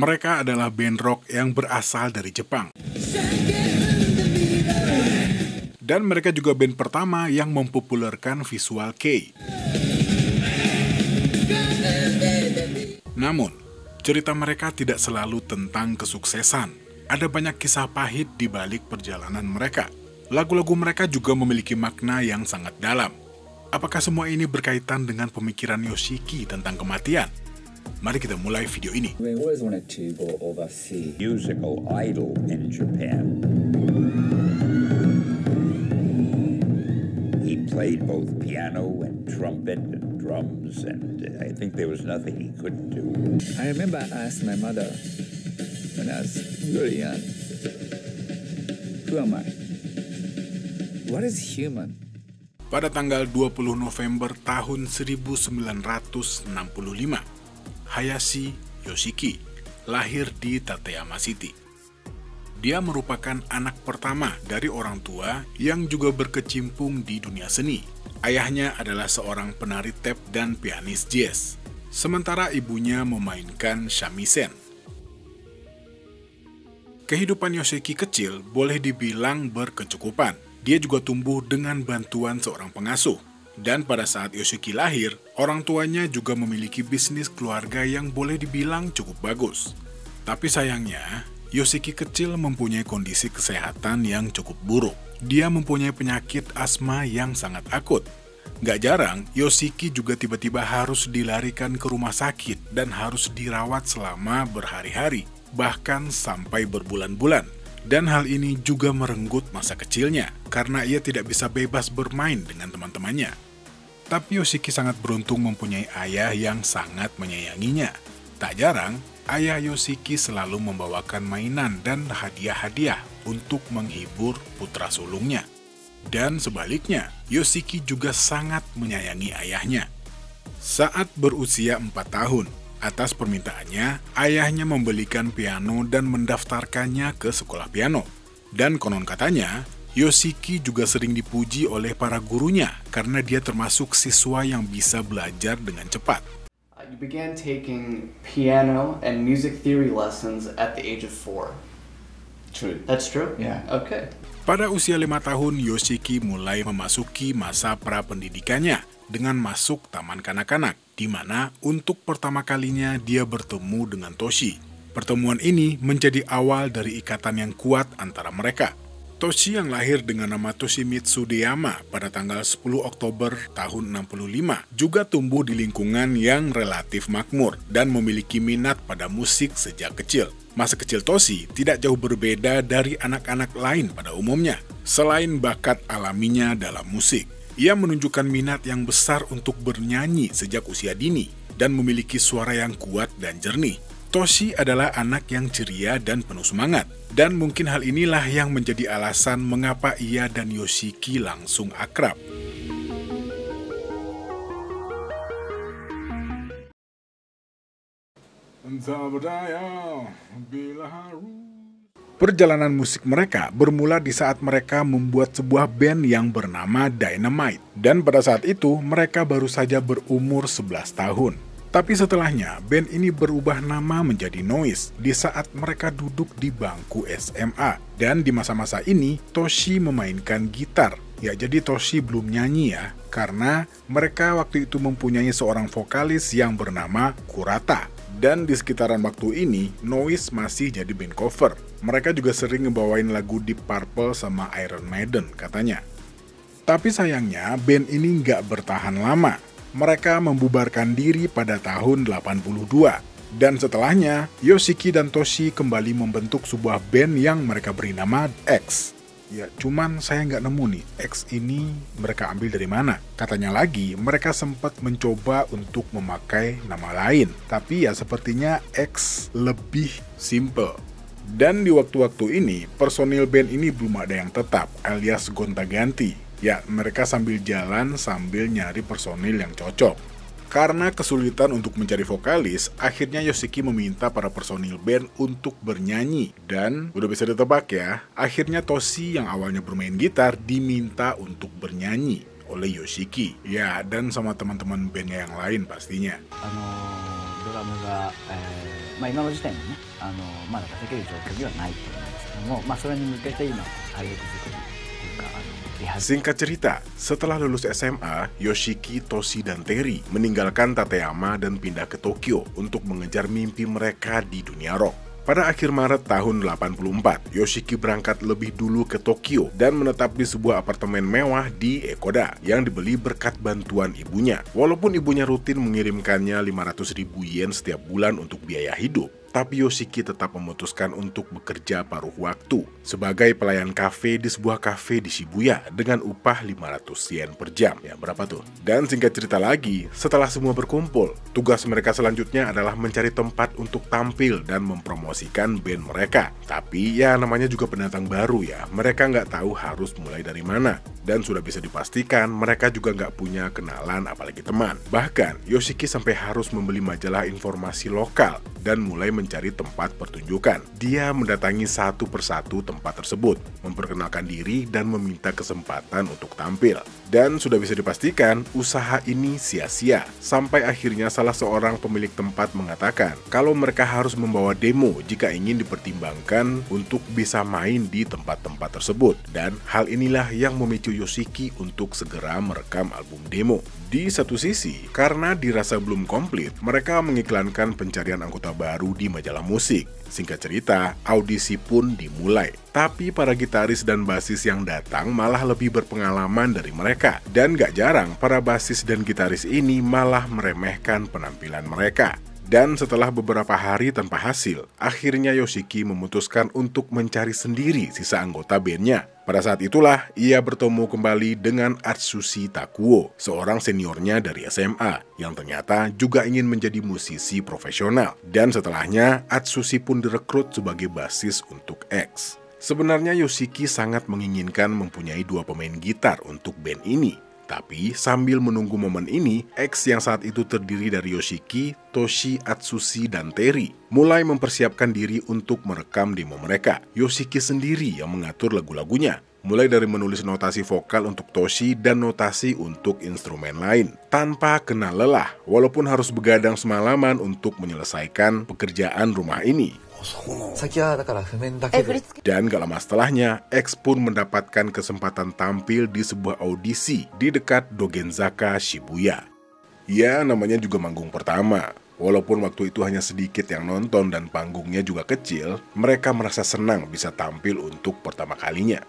Mereka adalah band rock yang berasal dari Jepang. Dan mereka juga band pertama yang mempopulerkan visual kei. Namun, cerita mereka tidak selalu tentang kesuksesan. Ada banyak kisah pahit di balik perjalanan mereka. Lagu-lagu mereka juga memiliki makna yang sangat dalam. Apakah semua ini berkaitan dengan pemikiran Yoshiki tentang kematian? Mari kita mulai video ini. We always wanted to go overseas. Musical idol in Japan. He played both piano and trumpet and drums, and I think there was nothing he couldn't do. I remember I asked my mother when I was really young, who am I? What is human? Pada tanggal 20 November tahun 1965, Hayashi Yoshiki lahir di Tateyama City. Dia merupakan anak pertama dari orang tua yang juga berkecimpung di dunia seni. Ayahnya adalah seorang penari tap dan pianis jazz, sementara ibunya memainkan shamisen. Kehidupan Yoshiki kecil boleh dibilang berkecukupan. Dia juga tumbuh dengan bantuan seorang pengasuh. Dan pada saat Yoshiki lahir, orang tuanya juga memiliki bisnis keluarga yang boleh dibilang cukup bagus. Tapi sayangnya, Yoshiki kecil mempunyai kondisi kesehatan yang cukup buruk. Dia mempunyai penyakit asma yang sangat akut. Gak jarang, Yoshiki juga tiba-tiba harus dilarikan ke rumah sakit dan harus dirawat selama berhari-hari, bahkan sampai berbulan-bulan. Dan hal ini juga merenggut masa kecilnya, karena ia tidak bisa bebas bermain dengan teman-temannya. Tapi Yoshiki sangat beruntung mempunyai ayah yang sangat menyayanginya. Tak jarang, ayah Yoshiki selalu membawakan mainan dan hadiah-hadiah untuk menghibur putra sulungnya. Dan sebaliknya, Yoshiki juga sangat menyayangi ayahnya. Saat berusia 4 tahun, atas permintaannya, ayahnya membelikan piano dan mendaftarkannya ke sekolah piano. Dan konon katanya, Yoshiki juga sering dipuji oleh para gurunya karena dia termasuk siswa yang bisa belajar dengan cepat. You began taking piano and music theory lessons at the age of 4. True. That's true? Yeah. Okay. Pada usia 5 tahun, Yoshiki mulai memasuki masa pra-pendidikannya dengan masuk taman kanak-kanak, di mana untuk pertama kalinya dia bertemu dengan Toshi. Pertemuan ini menjadi awal dari ikatan yang kuat antara mereka. Toshi yang lahir dengan nama Toshimitsu Deyama pada tanggal 10 Oktober tahun 65 juga tumbuh di lingkungan yang relatif makmur dan memiliki minat pada musik sejak kecil. Masa kecil Toshi tidak jauh berbeda dari anak-anak lain pada umumnya. Selain bakat alaminya dalam musik, ia menunjukkan minat yang besar untuk bernyanyi sejak usia dini dan memiliki suara yang kuat dan jernih. Toshi adalah anak yang ceria dan penuh semangat, dan mungkin hal inilah yang menjadi alasan mengapa ia dan Yoshiki langsung akrab. Perjalanan musik mereka bermula di saat mereka membuat sebuah band yang bernama Dynamite, dan pada saat itu mereka baru saja berumur 11 tahun. Tapi setelahnya, band ini berubah nama menjadi Noise di saat mereka duduk di bangku SMA. Dan di masa-masa ini, Toshi memainkan gitar. Ya, jadi Toshi belum nyanyi ya, karena mereka waktu itu mempunyai seorang vokalis yang bernama Kurata. Dan di sekitaran waktu ini, Noise masih jadi band cover. Mereka juga sering ngebawain lagu Deep Purple sama Iron Maiden katanya. Tapi sayangnya, band ini nggak bertahan lama. Mereka membubarkan diri pada tahun 82. Dan setelahnya, Yoshiki dan Toshi kembali membentuk sebuah band yang mereka beri nama X. Ya, cuman saya nggak nemu nih, X ini mereka ambil dari mana. Katanya lagi, mereka sempat mencoba untuk memakai nama lain. Tapi ya sepertinya X lebih simple. Dan di waktu-waktu ini, personil band ini belum ada yang tetap, alias gonta-ganti. Ya, mereka sambil jalan sambil nyari personil yang cocok. Karena kesulitan untuk mencari vokalis, akhirnya Yoshiki meminta para personil band untuk bernyanyi. Dan udah bisa ditebak ya, akhirnya Toshi yang awalnya bermain gitar diminta untuk bernyanyi oleh Yoshiki. Ya, dan sama teman-teman bandnya yang lain pastinya. ドラムが、今の時点でねまだ叩ける状況ではないと思うんですけども、それに向けて今体力作りというかリハビリ。 Singkat cerita, setelah lulus SMA, Yoshiki, Toshi, dan Terry meninggalkan Tateyama dan pindah ke Tokyo untuk mengejar mimpi mereka di dunia rock. Pada akhir Maret tahun 84, Yoshiki berangkat lebih dulu ke Tokyo dan menetap di sebuah apartemen mewah di Ekoda yang dibeli berkat bantuan ibunya. Walaupun ibunya rutin mengirimkannya 500.000 yen setiap bulan untuk biaya hidup, tapi Yoshiki tetap memutuskan untuk bekerja paruh waktu sebagai pelayan kafe di sebuah kafe di Shibuya dengan upah 500 yen per jam. Ya, berapa tuh? Dan singkat cerita lagi, setelah semua berkumpul, tugas mereka selanjutnya adalah mencari tempat untuk tampil dan mempromosikan band mereka. Tapi ya namanya juga pendatang baru ya, mereka nggak tahu harus mulai dari mana. Dan sudah bisa dipastikan mereka juga nggak punya kenalan apalagi teman. Bahkan Yoshiki sampai harus membeli majalah informasi lokal dan mulai mencari tempat pertunjukan. Dia mendatangi satu persatu tempat tersebut, memperkenalkan diri dan meminta kesempatan untuk tampil. Dan sudah bisa dipastikan usaha ini sia-sia, sampai akhirnya salah seorang pemilik tempat mengatakan kalau mereka harus membawa demo jika ingin dipertimbangkan untuk bisa main di tempat-tempat tersebut. Dan hal inilah yang memicu Yoshiki untuk segera merekam album demo. Di satu sisi, karena dirasa belum komplit, mereka mengiklankan pencarian anggota baru di majalah musik. Singkat cerita, audisi pun dimulai. Tapi para gitaris dan basis yang datang malah lebih berpengalaman dari mereka. Dan gak jarang, para basis dan gitaris ini malah meremehkan penampilan mereka. Dan setelah beberapa hari tanpa hasil, akhirnya Yoshiki memutuskan untuk mencari sendiri sisa anggota bandnya. Pada saat itulah, ia bertemu kembali dengan Atsushi Takuo, seorang seniornya dari SMA, yang ternyata juga ingin menjadi musisi profesional. Dan setelahnya, Atsushi pun direkrut sebagai basis untuk X. Sebenarnya Yoshiki sangat menginginkan mempunyai 2 pemain gitar untuk band ini. Tapi sambil menunggu momen ini, X yang saat itu terdiri dari Yoshiki, Toshi, Atsushi, dan Terry mulai mempersiapkan diri untuk merekam demo mereka. Yoshiki sendiri yang mengatur lagu-lagunya, mulai dari menulis notasi vokal untuk Toshi dan notasi untuk instrumen lain, tanpa kena lelah, walaupun harus begadang semalaman untuk menyelesaikan pekerjaan rumah ini. Dan gak lama setelahnya, X pun mendapatkan kesempatan tampil di sebuah audisi di dekat Dogenzaka, Shibuya. Ya, namanya juga manggung pertama. Walaupun waktu itu hanya sedikit yang nonton dan panggungnya juga kecil, mereka merasa senang bisa tampil untuk pertama kalinya.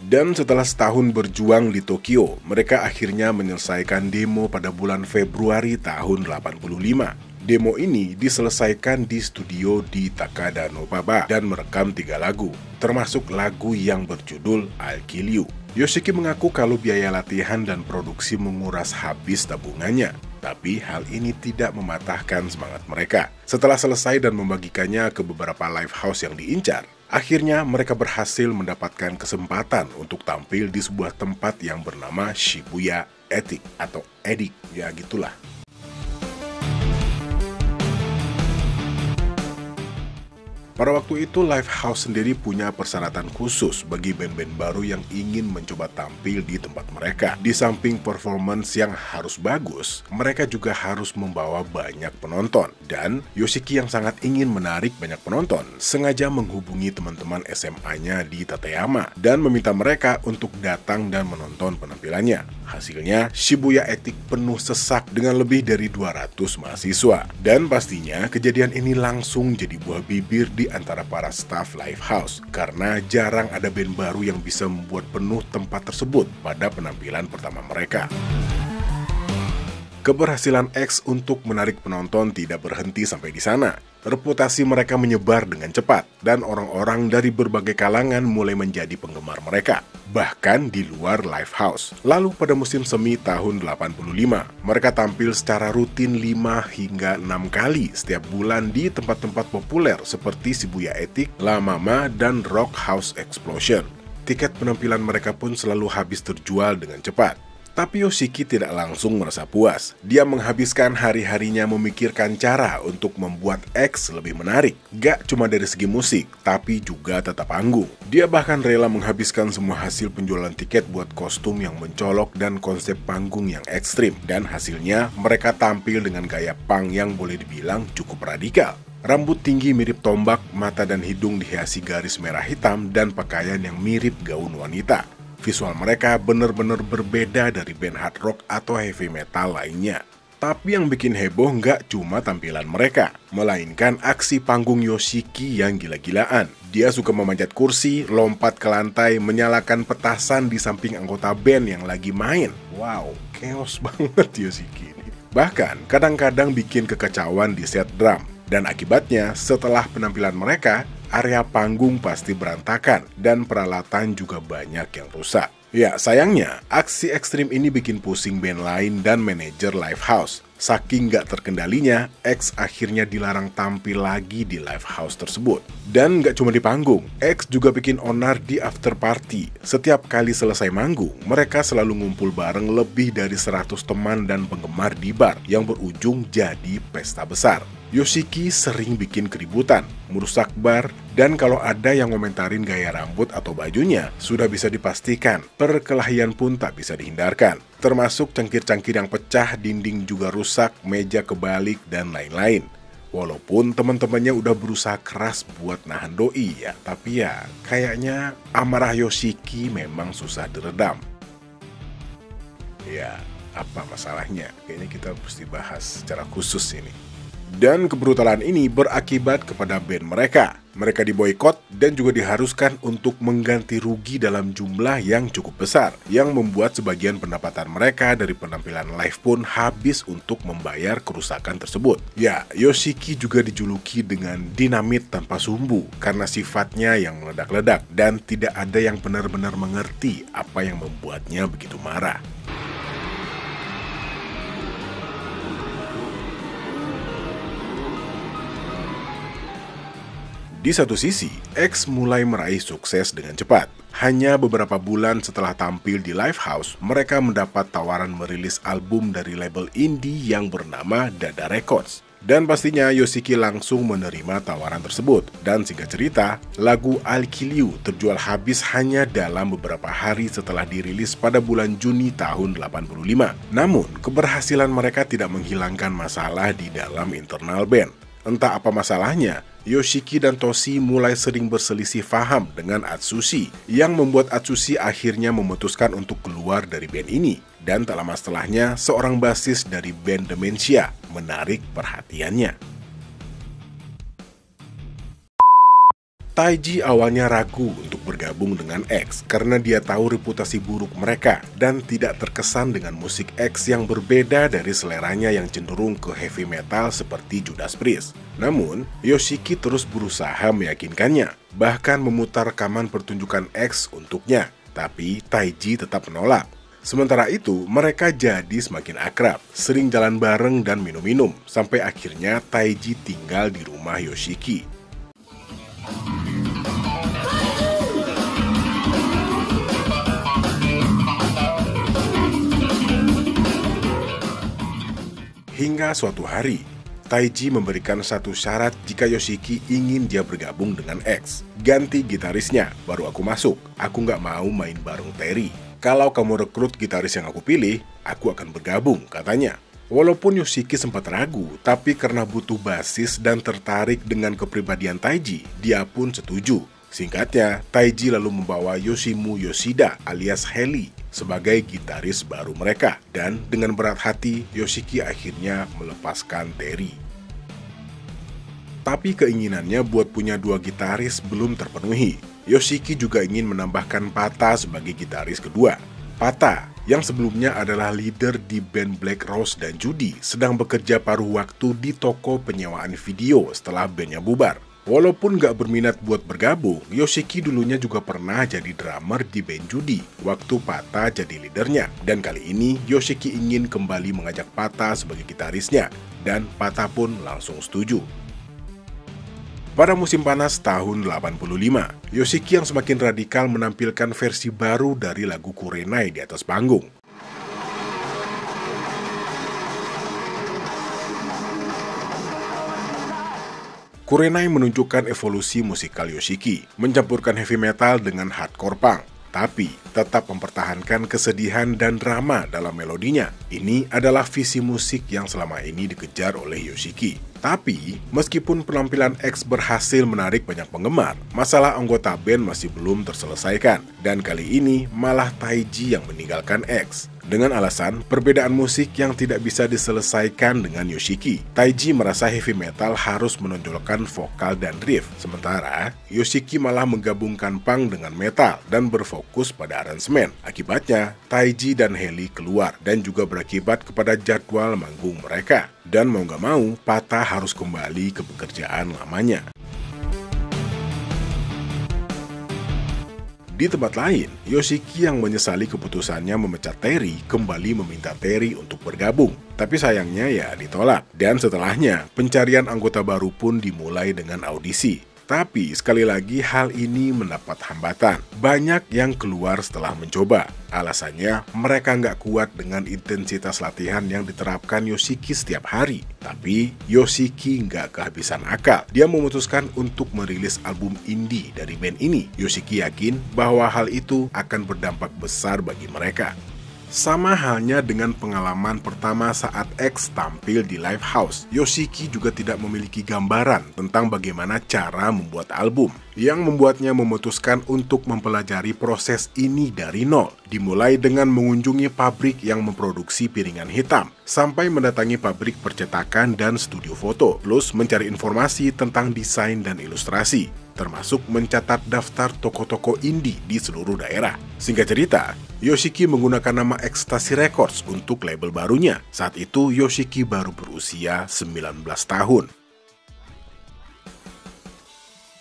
Dan setelah setahun berjuang di Tokyo, mereka akhirnya menyelesaikan demo pada bulan Februari tahun 85. Demo ini diselesaikan di studio di Takada Nobaba dan merekam 3 lagu, termasuk lagu yang berjudul I'll Kill You. Yoshiki mengaku kalau biaya latihan dan produksi menguras habis tabungannya. Tapi hal ini tidak mematahkan semangat mereka. Setelah selesai dan membagikannya ke beberapa live house yang diincar, akhirnya mereka berhasil mendapatkan kesempatan untuk tampil di sebuah tempat yang bernama Shibuya Attic atau Edik, ya gitulah. Pada waktu itu, Live House sendiri punya persyaratan khusus bagi band-band baru yang ingin mencoba tampil di tempat mereka. Di samping performance yang harus bagus, mereka juga harus membawa banyak penonton. Dan Yoshiki yang sangat ingin menarik banyak penonton, sengaja menghubungi teman-teman SMA-nya di Tateyama dan meminta mereka untuk datang dan menonton penampilannya. Hasilnya, Shibuya Attic penuh sesak dengan lebih dari 200 mahasiswa. Dan pastinya, kejadian ini langsung jadi buah bibir di antara para staf Live House, karena jarang ada band baru yang bisa membuat penuh tempat tersebut pada penampilan pertama mereka. Keberhasilan X untuk menarik penonton tidak berhenti sampai di sana. Reputasi mereka menyebar dengan cepat, dan orang-orang dari berbagai kalangan mulai menjadi penggemar mereka, bahkan di luar Live House. Lalu pada musim semi tahun 85, mereka tampil secara rutin 5 hingga 6 kali setiap bulan di tempat-tempat populer seperti Shibuya Attic, La Mama, dan Rock House Explosion. Tiket penampilan mereka pun selalu habis terjual dengan cepat. Tapi Yoshiki tidak langsung merasa puas. Dia menghabiskan hari-harinya memikirkan cara untuk membuat X lebih menarik. Gak cuma dari segi musik, tapi juga tata panggung. Dia bahkan rela menghabiskan semua hasil penjualan tiket buat kostum yang mencolok dan konsep panggung yang ekstrim. Dan hasilnya, mereka tampil dengan gaya punk yang boleh dibilang cukup radikal. Rambut tinggi mirip tombak, mata dan hidung dihiasi garis merah hitam, dan pakaian yang mirip gaun wanita. Visual mereka benar-benar berbeda dari band hard rock atau heavy metal lainnya. Tapi yang bikin heboh nggak cuma tampilan mereka, melainkan aksi panggung Yoshiki yang gila-gilaan. Dia suka memanjat kursi, lompat ke lantai, menyalakan petasan di samping anggota band yang lagi main. Wow, chaos banget Yoshiki ini. Bahkan kadang-kadang bikin kekacauan di set drum. Dan akibatnya, setelah penampilan mereka, area panggung pasti berantakan dan peralatan juga banyak yang rusak. Ya, sayangnya, aksi ekstrim ini bikin pusing band lain dan manajer live house. Saking gak terkendalinya, X akhirnya dilarang tampil lagi di live house tersebut. Dan gak cuma di panggung, X juga bikin onar di after party. Setiap kali selesai manggung, mereka selalu ngumpul bareng lebih dari 100 teman dan penggemar di bar yang berujung jadi pesta besar. Yoshiki sering bikin keributan, merusak bar, dan kalau ada yang ngomentarin gaya rambut atau bajunya, sudah bisa dipastikan perkelahian pun tak bisa dihindarkan. Termasuk cangkir-cangkir yang pecah, dinding juga rusak, meja kebalik, dan lain-lain. Walaupun teman-temannya udah berusaha keras buat nahan doi ya, tapi ya kayaknya amarah Yoshiki memang susah diredam. Ya, apa masalahnya? Kayaknya kita mesti bahas secara khusus ini. Dan kebrutalan ini berakibat kepada band mereka. Mereka diboikot dan juga diharuskan untuk mengganti rugi dalam jumlah yang cukup besar, yang membuat sebagian pendapatan mereka dari penampilan live pun habis untuk membayar kerusakan tersebut. Ya, Yoshiki juga dijuluki dengan dinamit tanpa sumbu karena sifatnya yang meledak-ledak dan tidak ada yang benar-benar mengerti apa yang membuatnya begitu marah. Di satu sisi, X mulai meraih sukses dengan cepat. Hanya beberapa bulan setelah tampil di live house, mereka mendapat tawaran merilis album dari label indie yang bernama Dada Records. Dan pastinya Yoshiki langsung menerima tawaran tersebut. Dan singkat cerita, lagu I'll Kill You terjual habis hanya dalam beberapa hari setelah dirilis pada bulan Juni tahun 85. Namun, keberhasilan mereka tidak menghilangkan masalah di dalam internal band. Entah apa masalahnya, Yoshiki dan Toshi mulai sering berselisih paham dengan Atsushi, yang membuat Atsushi akhirnya memutuskan untuk keluar dari band ini. Dan tak lama setelahnya, seorang basis dari band Dementia menarik perhatiannya. Taiji awalnya ragu untuk bergabung dengan X karena dia tahu reputasi buruk mereka dan tidak terkesan dengan musik X yang berbeda dari seleranya yang cenderung ke heavy metal seperti Judas Priest. Namun, Yoshiki terus berusaha meyakinkannya, bahkan memutar rekaman pertunjukan X untuknya. Tapi Taiji tetap menolak. Sementara itu, mereka jadi semakin akrab, sering jalan bareng dan minum-minum, sampai akhirnya Taiji tinggal di rumah Yoshiki. Hingga suatu hari, Taiji memberikan satu syarat jika Yoshiki ingin dia bergabung dengan X. Ganti gitarisnya, baru aku masuk. Aku nggak mau main bareng Terry. Kalau kamu rekrut gitaris yang aku pilih, aku akan bergabung, katanya. Walaupun Yoshiki sempat ragu, tapi karena butuh basis dan tertarik dengan kepribadian Taiji, dia pun setuju. Singkatnya, Taiji lalu membawa Yoshimu Yoshida alias Heli sebagai gitaris baru mereka. Dan dengan berat hati, Yoshiki akhirnya melepaskan Terry. Tapi keinginannya buat punya dua gitaris belum terpenuhi. Yoshiki juga ingin menambahkan Pata sebagai gitaris kedua. Pata, yang sebelumnya adalah leader di band Black Rose dan Judy, sedang bekerja paruh waktu di toko penyewaan video setelah bandnya bubar. Walaupun gak berminat buat bergabung, Yoshiki dulunya juga pernah jadi drummer di band Judy waktu Pata jadi leadernya. Dan kali ini Yoshiki ingin kembali mengajak Pata sebagai gitarisnya, dan Pata pun langsung setuju. Pada musim panas tahun 85, Yoshiki yang semakin radikal menampilkan versi baru dari lagu Kurenai di atas panggung. Kurenai menunjukkan evolusi musikal Yoshiki, mencampurkan heavy metal dengan hardcore punk, tapi tetap mempertahankan kesedihan dan drama dalam melodinya. Ini adalah visi musik yang selama ini dikejar oleh Yoshiki. Tapi, meskipun penampilan X berhasil menarik banyak penggemar, masalah anggota band masih belum terselesaikan. Dan kali ini malah Taiji yang meninggalkan X. Dengan alasan perbedaan musik yang tidak bisa diselesaikan dengan Yoshiki, Taiji merasa heavy metal harus menonjolkan vokal dan riff, sementara Yoshiki malah menggabungkan punk dengan metal dan berfokus pada aransemen. Akibatnya, Taiji dan Heli keluar dan juga berakibat kepada jadwal manggung mereka. Dan mau gak mau, Pata harus kembali ke pekerjaan lamanya. Di tempat lain, Yoshiki yang menyesali keputusannya memecat Terry kembali meminta Terry untuk bergabung. Tapi sayangnya ya ditolak. Dan setelahnya, pencarian anggota baru pun dimulai dengan audisi. Tapi sekali lagi hal ini mendapat hambatan. Banyak yang keluar setelah mencoba. Alasannya mereka nggak kuat dengan intensitas latihan yang diterapkan Yoshiki setiap hari. Tapi Yoshiki nggak kehabisan akal. Dia memutuskan untuk merilis album indie dari band ini. Yoshiki yakin bahwa hal itu akan berdampak besar bagi mereka. Sama halnya dengan pengalaman pertama saat X tampil di live house, Yoshiki juga tidak memiliki gambaran tentang bagaimana cara membuat album, yang membuatnya memutuskan untuk mempelajari proses ini dari nol, dimulai dengan mengunjungi pabrik yang memproduksi piringan hitam, sampai mendatangi pabrik percetakan dan studio foto, plus mencari informasi tentang desain dan ilustrasi, termasuk mencatat daftar toko-toko indie di seluruh daerah. Singkat cerita, Yoshiki menggunakan nama Ecstasy Records untuk label barunya. Saat itu, Yoshiki baru berusia 19 tahun.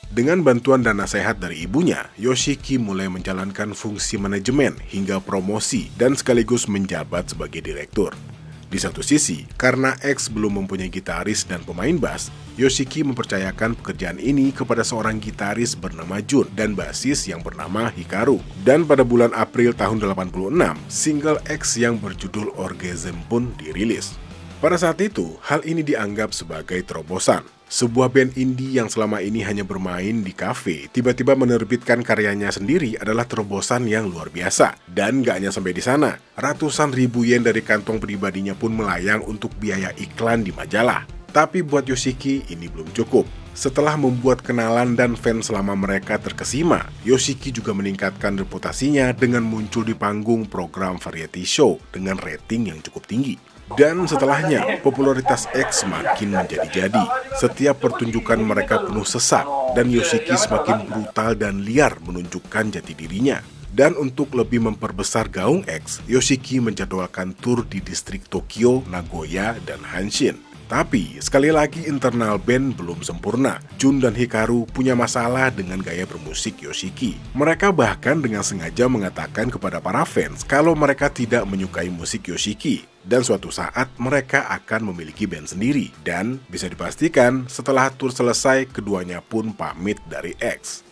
Dengan bantuan dan nasihat dari ibunya, Yoshiki mulai menjalankan fungsi manajemen hingga promosi dan sekaligus menjabat sebagai direktur. Di satu sisi, karena X belum mempunyai gitaris dan pemain bass, Yoshiki mempercayakan pekerjaan ini kepada seorang gitaris bernama Jun dan basis yang bernama Hikaru. Dan pada bulan April tahun 86, single X yang berjudul Orgasm pun dirilis. Pada saat itu, hal ini dianggap sebagai terobosan. Sebuah band indie yang selama ini hanya bermain di kafe, tiba-tiba menerbitkan karyanya sendiri adalah terobosan yang luar biasa. Dan gak hanya sampai di sana, ratusan ribu yen dari kantong pribadinya pun melayang untuk biaya iklan di majalah. Tapi buat Yoshiki ini belum cukup. Setelah membuat kenalan dan fans selama mereka terkesima, Yoshiki juga meningkatkan reputasinya dengan muncul di panggung program variety show dengan rating yang cukup tinggi. Dan setelahnya, popularitas X semakin menjadi-jadi. Setiap pertunjukan mereka penuh sesak, dan Yoshiki semakin brutal dan liar menunjukkan jati dirinya. Dan untuk lebih memperbesar gaung X, Yoshiki menjadwalkan tur di distrik Tokyo, Nagoya, dan Hanshin. Tapi, sekali lagi internal band belum sempurna. Jun dan Hikaru punya masalah dengan gaya bermusik Yoshiki. Mereka bahkan dengan sengaja mengatakan kepada para fans kalau mereka tidak menyukai musik Yoshiki. Dan suatu saat mereka akan memiliki band sendiri. Dan bisa dipastikan setelah tur selesai, keduanya pun pamit dari X.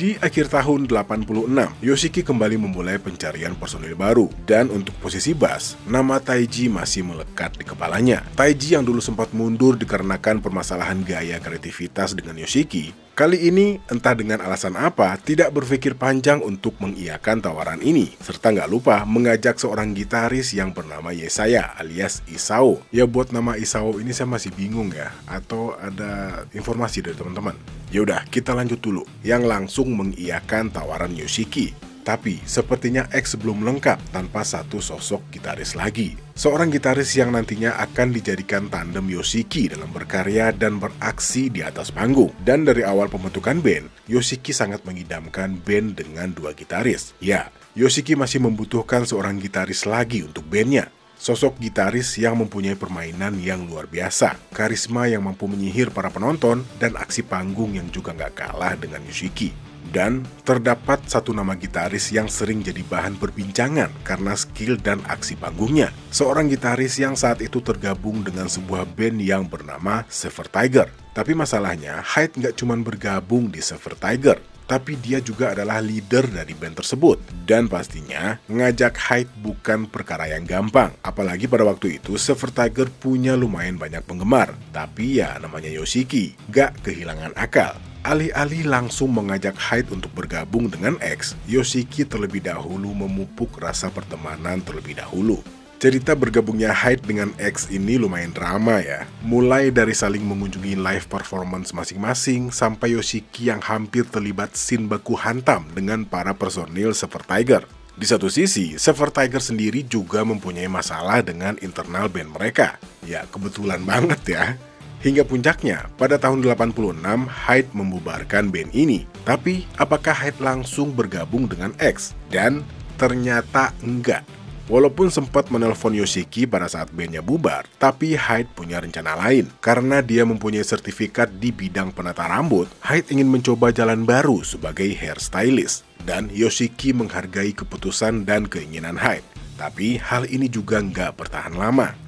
Di akhir tahun 86, Yoshiki kembali memulai pencarian personil baru. Dan untuk posisi bass, nama Taiji masih melekat di kepalanya. Taiji yang dulu sempat mundur dikarenakan permasalahan gaya kreativitas dengan Yoshiki, kali ini entah dengan alasan apa tidak berpikir panjang untuk mengiyakan tawaran ini. Serta nggak lupa mengajak seorang gitaris yang bernama Yesaya alias Isao. Ya buat nama Isao ini saya masih bingung ya, atau ada informasi dari teman-teman? Yaudah, kita lanjut dulu. Yang langsung mengiyakan tawaran Yoshiki. Tapi sepertinya X belum lengkap tanpa satu sosok gitaris lagi. Seorang gitaris yang nantinya akan dijadikan tandem Yoshiki dalam berkarya dan beraksi di atas panggung. Dan dari awal pembentukan band, Yoshiki sangat mengidamkan band dengan dua gitaris. Ya, Yoshiki masih membutuhkan seorang gitaris lagi untuk bandnya. Sosok gitaris yang mempunyai permainan yang luar biasa, karisma yang mampu menyihir para penonton, dan aksi panggung yang juga nggak kalah dengan Yoshiki. Dan terdapat satu nama gitaris yang sering jadi bahan perbincangan karena skill dan aksi panggungnya. Seorang gitaris yang saat itu tergabung dengan sebuah band yang bernama Silver Tiger. Tapi masalahnya, Hyde nggak cuma bergabung di Silver Tiger. tapi dia juga adalah leader dari band tersebut. Dan pastinya, ngajak Hyde bukan perkara yang gampang. Apalagi pada waktu itu, Silver Tiger punya lumayan banyak penggemar. Tapi ya namanya Yoshiki, gak kehilangan akal. Alih-alih langsung mengajak Hyde untuk bergabung dengan X, Yoshiki terlebih dahulu memupuk rasa pertemanan terlebih dahulu. Cerita bergabungnya Hyde dengan X ini lumayan drama ya. Mulai dari saling mengunjungi live performance masing-masing, sampai Yoshiki yang hampir terlibat scene baku hantam dengan para personil Silver Tiger. Di satu sisi, Silver Tiger sendiri juga mempunyai masalah dengan internal band mereka. Ya, kebetulan banget ya. Hingga puncaknya, pada tahun 86, Hyde membubarkan band ini. Tapi, apakah Hyde langsung bergabung dengan X? Dan ternyata enggak. Walaupun sempat menelpon Yoshiki pada saat bandnya bubar, tapi Hyde punya rencana lain. Karena dia mempunyai sertifikat di bidang penata rambut, Hyde ingin mencoba jalan baru sebagai hairstylist. Dan Yoshiki menghargai keputusan dan keinginan Hyde. Tapi hal ini juga nggak bertahan lama.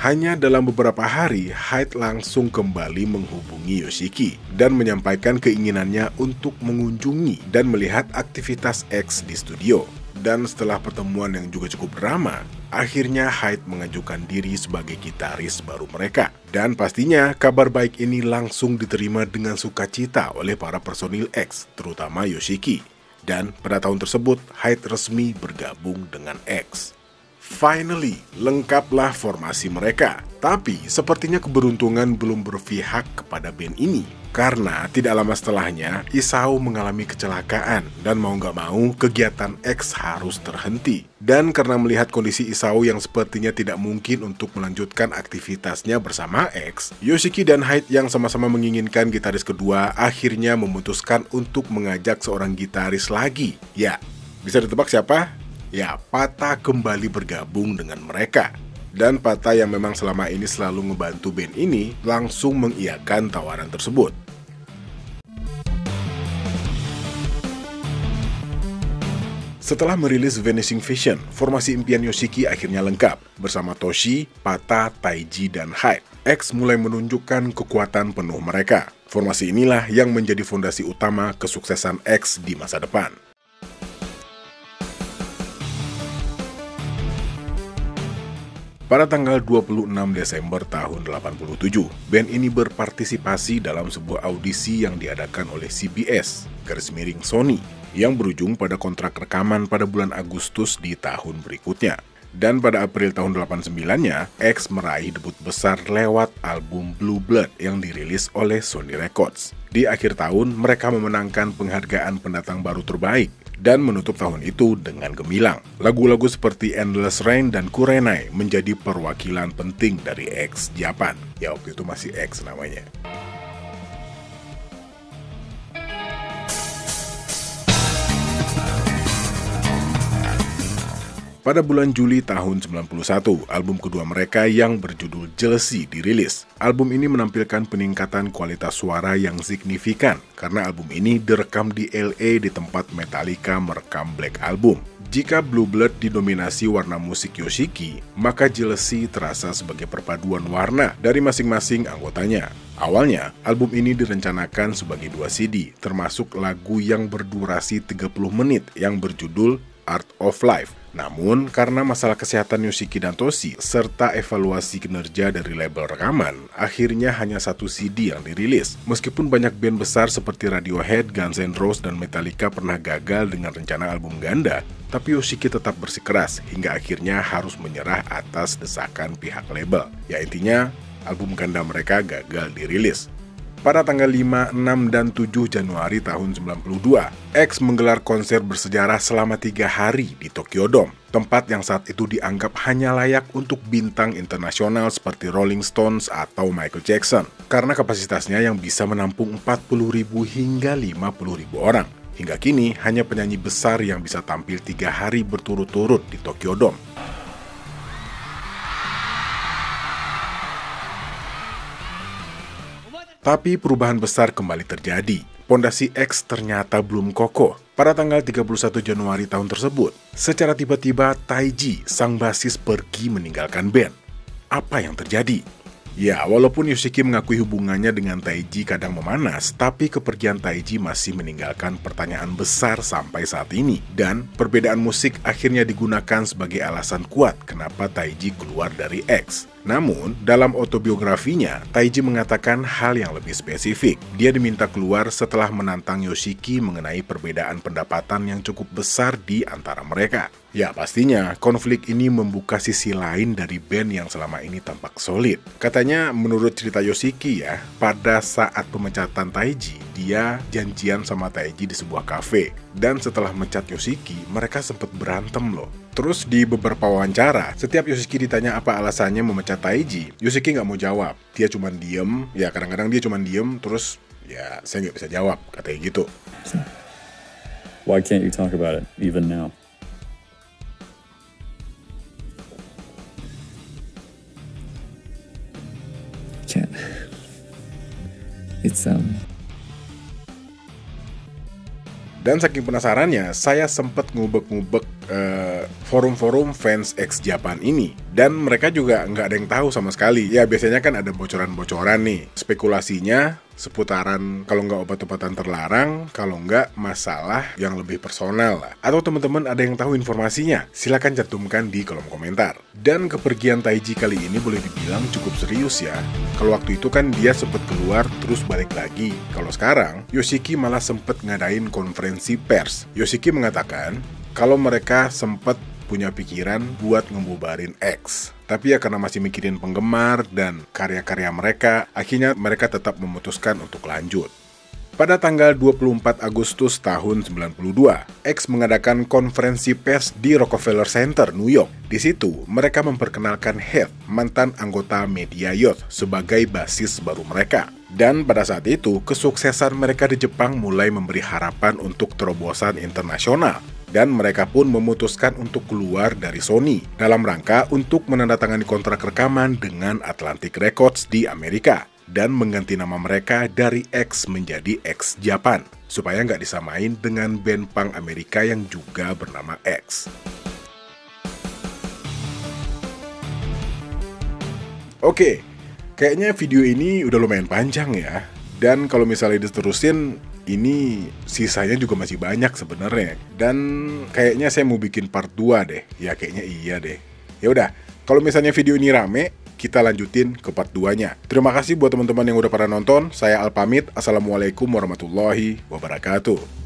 Hanya dalam beberapa hari, Hyde langsung kembali menghubungi Yoshiki dan menyampaikan keinginannya untuk mengunjungi dan melihat aktivitas X di studio. Dan setelah pertemuan yang juga cukup drama, akhirnya Hyde mengajukan diri sebagai gitaris baru mereka. Dan pastinya kabar baik ini langsung diterima dengan sukacita oleh para personil X, terutama Yoshiki. Dan pada tahun tersebut, Hyde resmi bergabung dengan X. Finally, lengkaplah formasi mereka. Tapi, sepertinya keberuntungan belum berpihak kepada band ini. Karena tidak lama setelahnya, Isao mengalami kecelakaan. Dan mau gak mau, kegiatan X harus terhenti. Dan karena melihat kondisi Isao yang sepertinya tidak mungkin untuk melanjutkan aktivitasnya bersama X, Yoshiki dan Hyde yang sama-sama menginginkan gitaris kedua akhirnya memutuskan untuk mengajak seorang gitaris lagi. Ya, bisa ditebak siapa? Ya, Pata kembali bergabung dengan mereka. Dan Pata yang memang selama ini selalu ngebantu band ini langsung mengiyakan tawaran tersebut. Setelah merilis Vanishing Vision, formasi impian Yoshiki akhirnya lengkap. Bersama Toshi, Pata, Taiji, dan Hyde, X mulai menunjukkan kekuatan penuh mereka. Formasi inilah yang menjadi fondasi utama kesuksesan X di masa depan. Pada tanggal 26 Desember tahun 87, band ini berpartisipasi dalam sebuah audisi yang diadakan oleh CBS, garis miring Sony, yang berujung pada kontrak rekaman pada bulan Agustus di tahun berikutnya. Dan pada April tahun 89-nya, X meraih debut besar lewat album Blue Blood yang dirilis oleh Sony Records. Di akhir tahun, mereka memenangkan penghargaan pendatang baru terbaik, dan menutup tahun itu dengan gemilang. Lagu-lagu seperti Endless Rain dan Kurenai menjadi perwakilan penting dari X Japan. Ya, waktu itu masih X namanya. Pada bulan Juli tahun 91, album kedua mereka yang berjudul Jealousy dirilis. Album ini menampilkan peningkatan kualitas suara yang signifikan karena album ini direkam di LA di tempat Metallica merekam Black Album. Jika Blue Blood didominasi warna musik Yoshiki, maka Jealousy terasa sebagai perpaduan warna dari masing-masing anggotanya. Awalnya, album ini direncanakan sebagai 2 CD, termasuk lagu yang berdurasi 30 menit yang berjudul Art of Life. Namun, karena masalah kesehatan Yoshiki dan Toshi, serta evaluasi kinerja dari label rekaman, akhirnya hanya 1 CD yang dirilis. Meskipun banyak band besar seperti Radiohead, Guns N' Roses, dan Metallica pernah gagal dengan rencana album ganda, tapi Yoshiki tetap bersikeras hingga akhirnya harus menyerah atas desakan pihak label. Ya intinya, album ganda mereka gagal dirilis. Pada tanggal 5, 6, dan 7 Januari tahun 92, X menggelar konser bersejarah selama 3 hari di Tokyo Dome, tempat yang saat itu dianggap hanya layak untuk bintang internasional seperti Rolling Stones atau Michael Jackson, karena kapasitasnya yang bisa menampung 40.000 hingga 50.000 orang. Hingga kini, hanya penyanyi besar yang bisa tampil 3 hari berturut-turut di Tokyo Dome. Tapi perubahan besar kembali terjadi. Pondasi X ternyata belum kokoh. Pada tanggal 31 Januari tahun tersebut, secara tiba-tiba Taiji, sang basis, pergi meninggalkan band. Apa yang terjadi? Ya, walaupun Yoshiki mengakui hubungannya dengan Taiji kadang memanas, tapi kepergian Taiji masih meninggalkan pertanyaan besar sampai saat ini. Dan perbedaan musik akhirnya digunakan sebagai alasan kuat kenapa Taiji keluar dari X. Namun, dalam autobiografinya, Taiji mengatakan hal yang lebih spesifik. Dia diminta keluar setelah menantang Yoshiki mengenai perbedaan pendapatan yang cukup besar di antara mereka. Ya, pastinya konflik ini membuka sisi lain dari band yang selama ini tampak solid. Katanya, menurut cerita Yoshiki ya, pada saat pemecatan Taiji, dia janjian sama Taiji di sebuah kafe. Dan setelah mecat Yoshiki, mereka sempat berantem loh. Terus di beberapa wawancara, setiap Yoshiki ditanya apa alasannya memecat Taiji, Yoshiki nggak mau jawab. Dia cuma diem, ya kadang-kadang dia cuma diem, terus ya saya nggak bisa jawab, katanya gitu. Why can't you talk about it even now? Can't. It's Dan saking penasarannya, saya sempat ngubek-ngubek forum-forum fans X Japan ini. Dan mereka juga nggak ada yang tahu sama sekali. Ya biasanya kan ada bocoran-bocoran nih. Spekulasinya seputaran kalau nggak obat-obatan terlarang, kalau nggak masalah yang lebih personal lah. Atau teman-teman ada yang tahu informasinya, silakan cantumkan di kolom komentar. Dan kepergian Taiji kali ini boleh dibilang cukup serius ya. Kalau waktu itu kan dia sempat keluar terus balik lagi. Kalau sekarang, Yoshiki malah sempat ngadain konferensi pers. Yoshiki mengatakan kalau mereka sempat punya pikiran buat ngebubarin X. Tapi ya karena masih mikirin penggemar dan karya-karya mereka, akhirnya mereka tetap memutuskan untuk lanjut. Pada tanggal 24 Agustus tahun 92, X mengadakan konferensi pers di Rockefeller Center, New York. Di situ, mereka memperkenalkan Heath, mantan anggota Media Youth, sebagai basis baru mereka. Dan pada saat itu, kesuksesan mereka di Jepang mulai memberi harapan untuk terobosan internasional. Dan mereka pun memutuskan untuk keluar dari Sony dalam rangka untuk menandatangani kontrak rekaman dengan Atlantic Records di Amerika dan mengganti nama mereka dari X menjadi X Japan supaya nggak disamain dengan band punk Amerika yang juga bernama X. Oke, kayaknya video ini udah lumayan panjang ya. Dan kalau misalnya diterusin, ini sisanya juga masih banyak sebenarnya. Dan kayaknya saya mau bikin part 2 deh. Ya kayaknya iya deh. Ya udah, kalau misalnya video ini rame, kita lanjutin ke part 2-nya. Terima kasih buat teman-teman yang udah pada nonton. Saya Al pamit. Assalamualaikum warahmatullahi wabarakatuh.